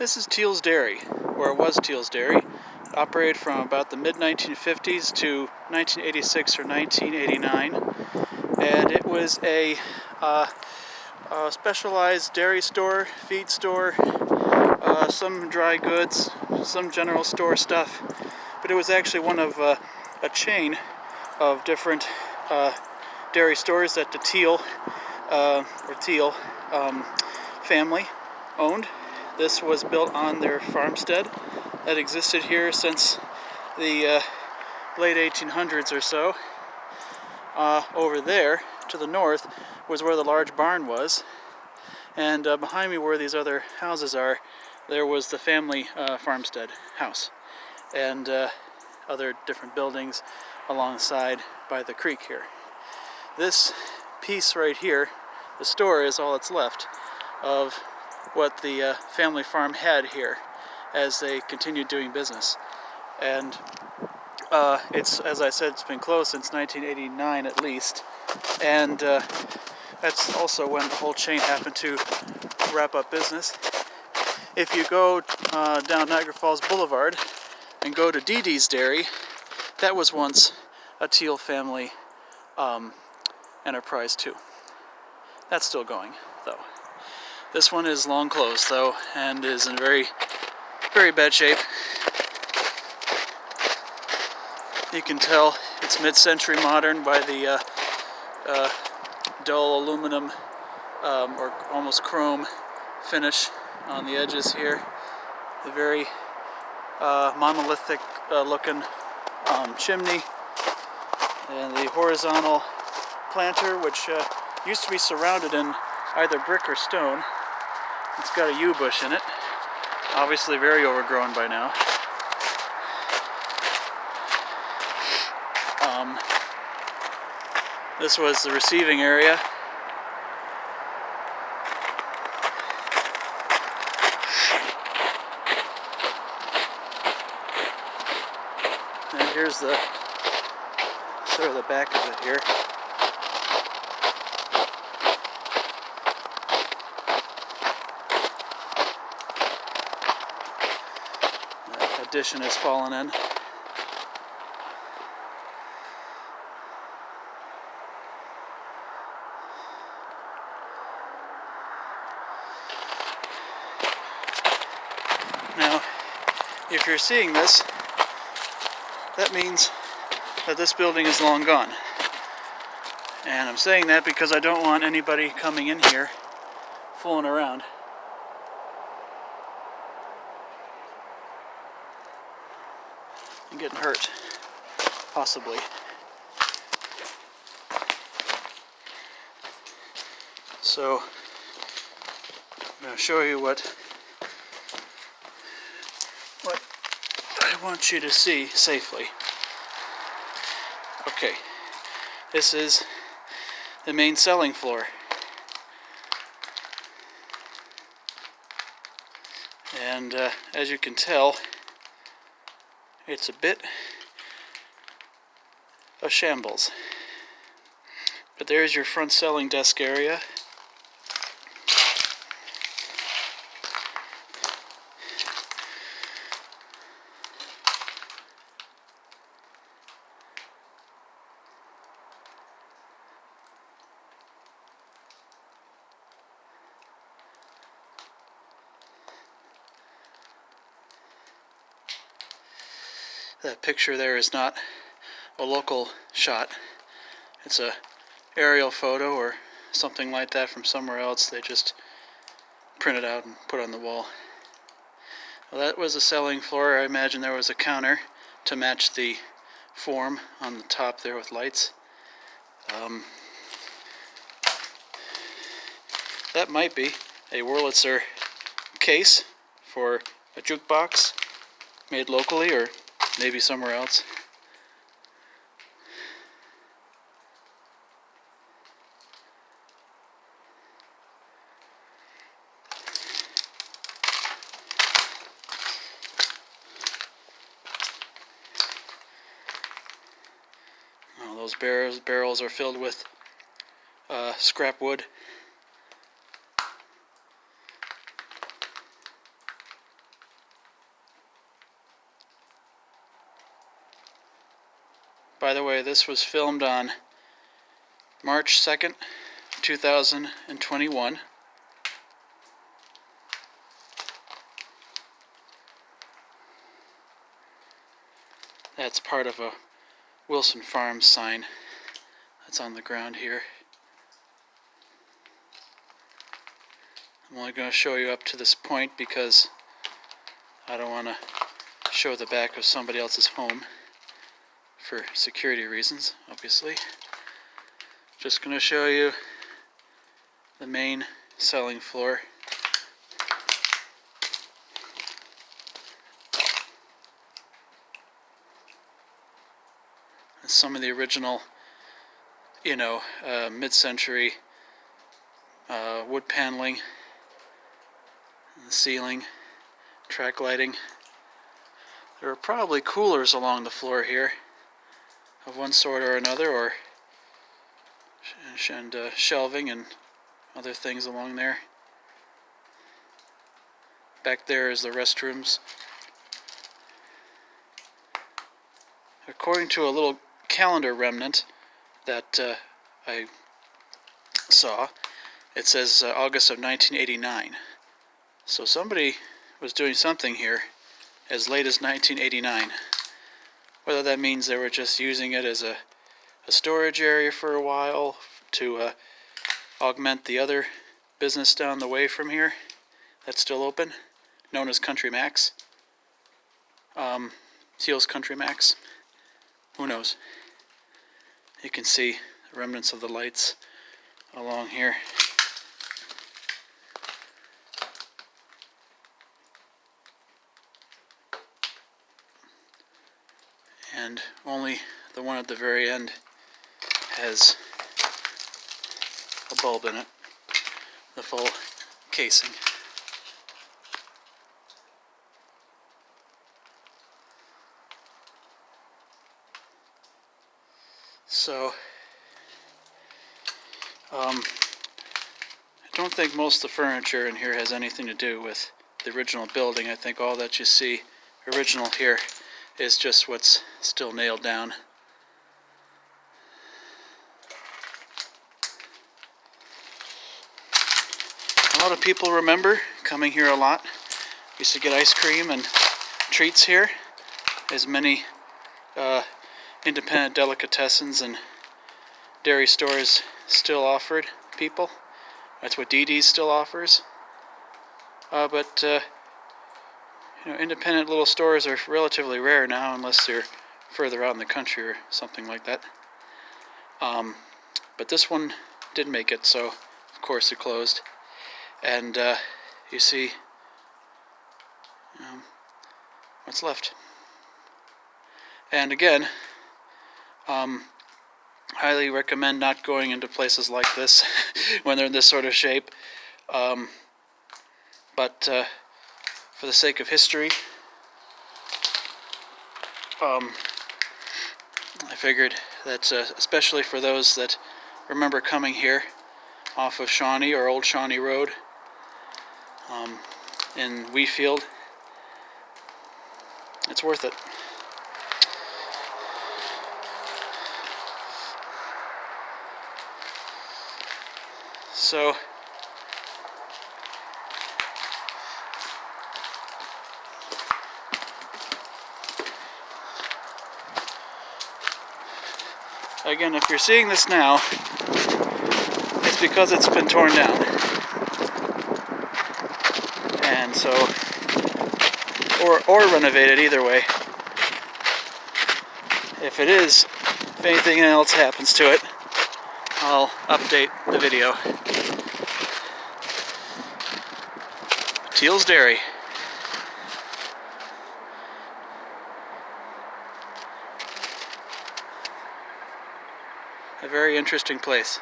This is Thiele's Dairy, or it was Thiele's Dairy. It operated from about the mid-1950s to 1986 or 1989, and it was a specialized dairy store, feed store, some dry goods, some general store stuff, but it was actually one of a chain of different dairy stores that the Thiele family owned. This was built on their farmstead that existed here since the late 1800s or so. Over there to the north was where the large barn was, and behind me where these other houses are, there was the family farmstead house and other different buildings alongside by the creek here. This piece right here, the store, is all that's left of what the family farm had here as they continued doing business. And it's, as I said, it's been closed since 1989 at least, and that's also when the whole chain happened to wrap up business. If you go down Niagara Falls Boulevard and go to Dee Dee's Dairy, that was once a Thiele family enterprise too. That's still going, though. This one is long closed, though, and is in very, very bad shape. You can tell it's mid-century modern by the dull aluminum or almost chrome finish on the edges here. The very monolithic looking chimney, and the horizontal planter, which used to be surrounded in either brick or stone. It's got a yew bush in it, obviously very overgrown by now. This was the receiving area. And here's the sort of the back of it here. That addition has fallen in. Now, if you're seeing this, that means that this building is long gone. And I'm saying that because I don't want anybody coming in here fooling around. And getting hurt, possibly. So, I'm going to show you what I want you to see safely. Okay, this is the main selling floor. And as you can tell, it's a bit of shambles. But there's your front selling desk area. That picture there is not a local shot. It's a aerial photo or something like that from somewhere else. They just printed out and put on the wall. Well, that was the selling floor. I imagine there was a counter to match the form on the top there with lights. That might be a Wurlitzer case for a jukebox made locally or maybe somewhere else. Oh, those barrels are filled with scrap wood. By the way, this was filmed on March 2nd, 2021. That's part of a Wilson Farms sign that's on the ground here. I'm only going to show you up to this point because I don't want to show the back of somebody else's home for security reasons, obviously. Just going to show you the main selling floor. And some of the original, mid-century wood paneling, and the ceiling, track lighting. There are probably coolers along the floor here of one sort or another, or shelving and other things along there. Back there is the restrooms. According to a little calendar remnant that I saw, it says August of 1989. So somebody was doing something here as late as 1989. Whether that means they were just using it as a storage area for a while to augment the other business down the way from here that's still open, known as Country Max. Thiele's Country Max. Who knows? You can see the remnants of the lights along here. And only the one at the very end has a bulb in it, the full casing. So, I don't think most of the furniture in here has anything to do with the original building. I think all that you see original here is just what's still nailed down. A lot of people remember coming here a lot. Used to get ice cream and treats here, as many independent delicatessens and dairy stores still offered people. That's what Dee Dee's still offers. But independent little stores are relatively rare now, unless they're further out in the country or something like that. But this one did make it, so of course it closed. And you see what's left. And again, highly recommend not going into places like this when they're in this sort of shape. But for the sake of history, I figured that especially for those that remember coming here off of Shawnee or Old Shawnee Road in Wheatfield, it's worth it. So again, if you're seeing this now, it's because it's been torn down. And so, or renovated, either way. If it is, if anything else happens to it, I'll update the video. Thiele's Dairy. A very interesting place.